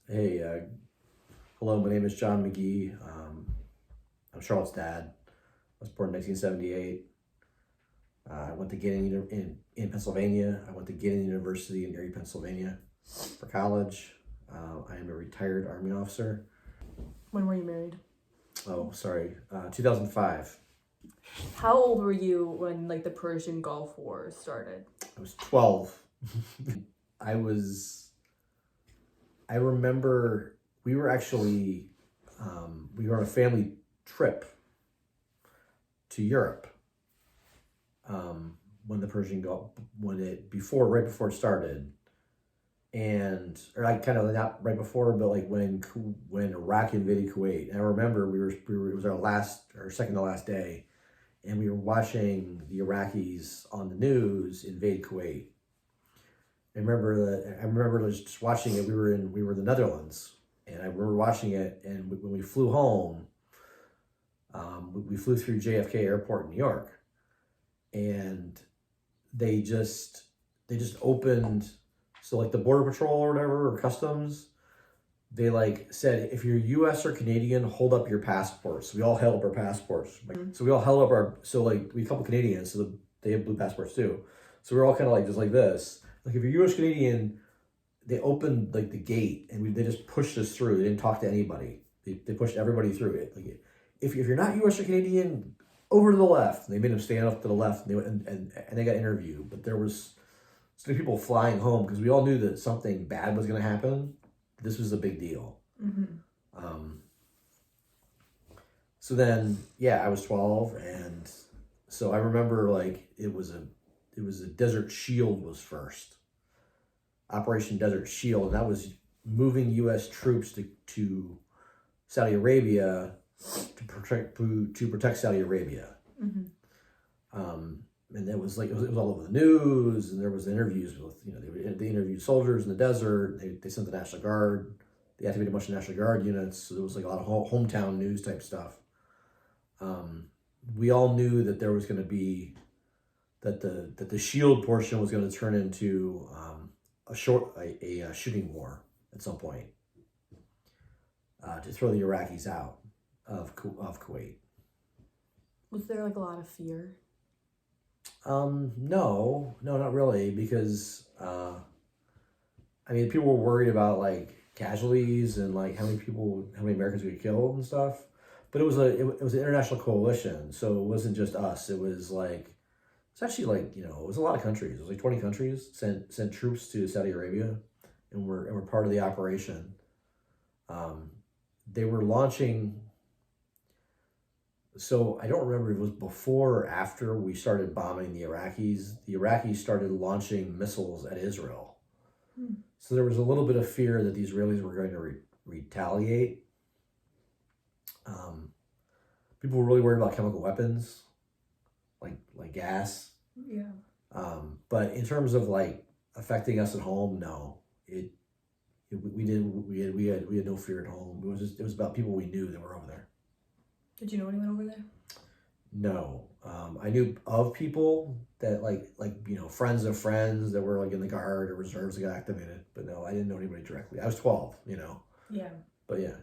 Hey, hello, my name is John McGee. I'm Charlotte's dad. I was born in 1978. I went to Gideon in Pennsylvania. I went to Gideon University in Erie, Pennsylvania for college. I am a retired Army officer. When were you married? 2005. How old were you when the Persian Gulf War started? I was 12. I was, I remember we were actually, we were on a family trip to Europe when the Persian Gulf, right before it started. And, or like kind of not right before, but like when Iraq invaded Kuwait. And I remember it was our second to last day, and we were watching the Iraqis on the news invade Kuwait. I remember just watching it. We were in the Netherlands, and I remember watching it. And when we flew home, we flew through JFK Airport in New York, and they just opened. So like the Border Patrol or whatever, or Customs, they like said, if you're U.S. or Canadian, hold up your passports. So we all held up our passports. So we all held up we a couple Canadians, so they have blue passports too. So we're all kind of like just like this. Like if you're U.S. Canadian, they opened like the gate and they just pushed us through. They didn't talk to anybody. They pushed everybody through it. Like if you're not U.S. or Canadian, over to the left. And they made them stand up to the left, and they went and they got interviewed. But there was so many people flying home because we all knew that something bad was going to happen. This was a big deal. Mm-hmm. So then, yeah, I was 12, and so I remember like it was a Desert Shield was first, Operation Desert Shield, and that was moving U.S. troops to Saudi Arabia to protect Saudi Arabia. Mm-hmm. And it was all over the news, and there was interviews with they interviewed soldiers in the desert. They sent the National Guard. They activated a bunch of National Guard units. So there was like a lot of hometown news type stuff. We all knew that there was going to be that the shield portion was going to turn into a shooting war at some point to throw the Iraqis out of Kuwait. Was there a lot of fear? No, not really, because people were worried about like casualties and like how many Americans we killed and stuff. But it was an international coalition, so it wasn't just us. It was actually it was a lot of countries. It was like 20 countries sent troops to Saudi Arabia, and were part of the operation. They were launching. So I don't remember if it was before or after we started bombing the Iraqis. The Iraqis started launching missiles at Israel. So there was a little bit of fear that the Israelis were going to retaliate. People were really worried about chemical weapons, like gas. Yeah. But in terms of like affecting us at home, no. We had no fear at home. It was about people we knew that were over there. Did you know anyone over there? No. I knew of people that friends of friends that were like in the Guard or reserves that got activated, but no, I didn't know anybody directly. I was 12, Yeah. But yeah.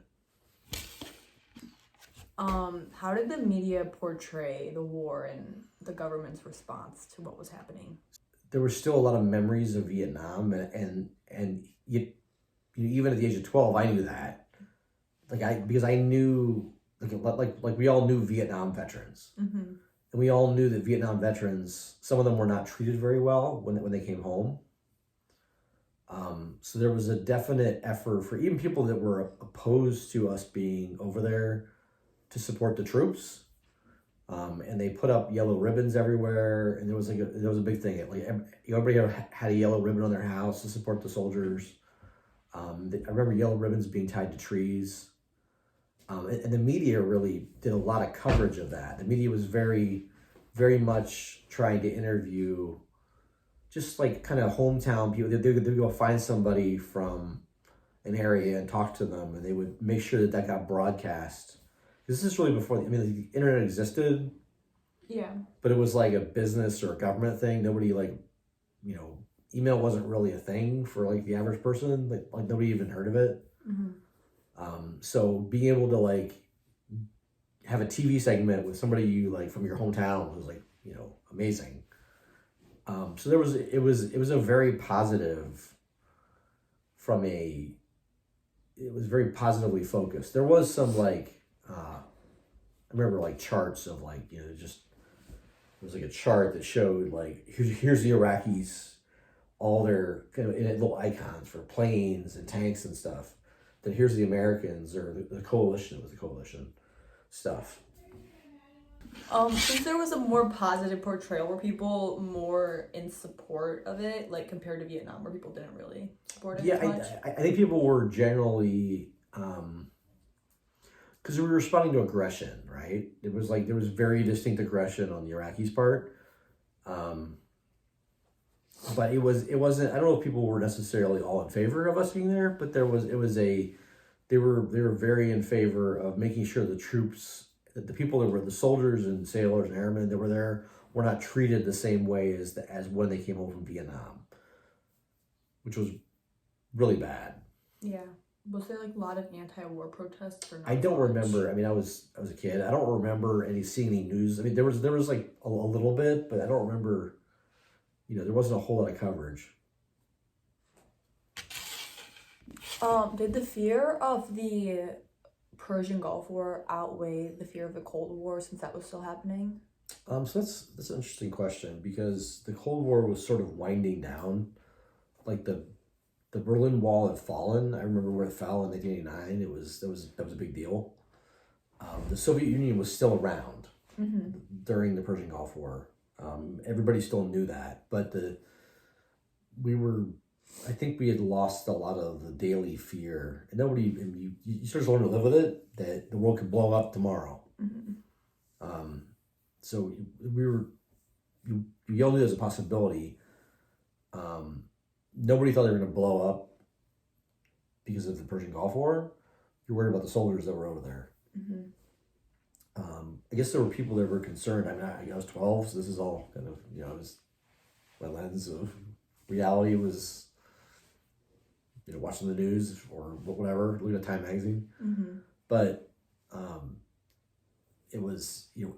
How did the media portray the war and the government's response to what was happening? There were still a lot of memories of Vietnam, and even at the age of 12, I knew that. Because I knew. Like we all knew Vietnam veterans, mm-hmm. and we all knew that Vietnam veterans, some of them were not treated very well when they came home. So there was a definite effort for even people that were opposed to us being over there to support the troops, and they put up yellow ribbons everywhere, and there was a big thing. Everybody had a yellow ribbon on their house to support the soldiers. I remember yellow ribbons being tied to trees. And the media really did a lot of coverage of that. The media was very, very much trying to interview just like kind of hometown people. They'd go find somebody from an area and talk to them, and they would make sure that got broadcast. This is really before the internet existed. Yeah. But it was like a business or a government thing. Nobody email wasn't really a thing for like the average person. Like nobody even heard of it. So being able to like have a TV segment with somebody you like from your hometown was like, you know, amazing. So it was a very positive from a, it was very positively focused. There was some like, I remember like charts of like, you know, just, it was like a chart that showed like, here's the Iraqis, all their kind of little icons for planes and tanks and stuff. Then here's the Americans or the coalition, it was the coalition stuff. Since there was a more positive portrayal, were people more in support of it, like compared to Vietnam, where people didn't really support it Yeah, as much? I think people were generally, because we were responding to aggression, right? It was like there was very distinct aggression on the Iraqis' part, but it wasn't. I don't know if people were necessarily all in favor of us being there, but they were very in favor of making sure the troops, that the people that were the soldiers and sailors and airmen that were there were not treated the same way as when they came home from Vietnam, which was really bad. Yeah. Was there like a lot of anti-war protests or not? I don't much? remember. I mean, I was a kid. I don't remember seeing any news. I mean, there was like a little bit, but I don't remember. You know, there wasn't a whole lot of coverage. Did the fear of the Persian Gulf War outweigh the fear of the Cold War since that was still happening? So that's an interesting question because the Cold War was sort of winding down, like the Berlin Wall had fallen. I remember when it fell in 1989. That was a big deal. The Soviet Union was still around during the Persian Gulf War. Everybody still knew that, but we were. I think we had lost a lot of the daily fear, and nobody. And you sort of learn to live with it that the world could blow up tomorrow. So we were. You all knew there was a possibility. Nobody thought they were going to blow up because of the Persian Gulf War. You're worried about the soldiers that were over there. I guess there were people that were concerned. I mean, I was 12, so this is all kind of, you know, it was my lens of reality was, you know, watching the news or whatever, looking at Time magazine. But it was, you know,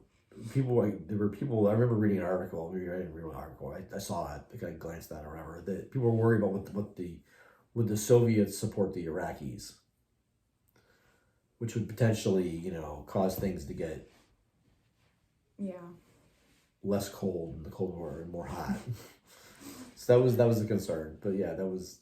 there were people, I remember reading an article, maybe I didn't read an article, I saw it, I kind of glanced at it or whatever, that people were worried about would the Soviets support the Iraqis, which would potentially, you know, cause things to get less cold in the Cold War and more hot. So that was the concern. But yeah, that was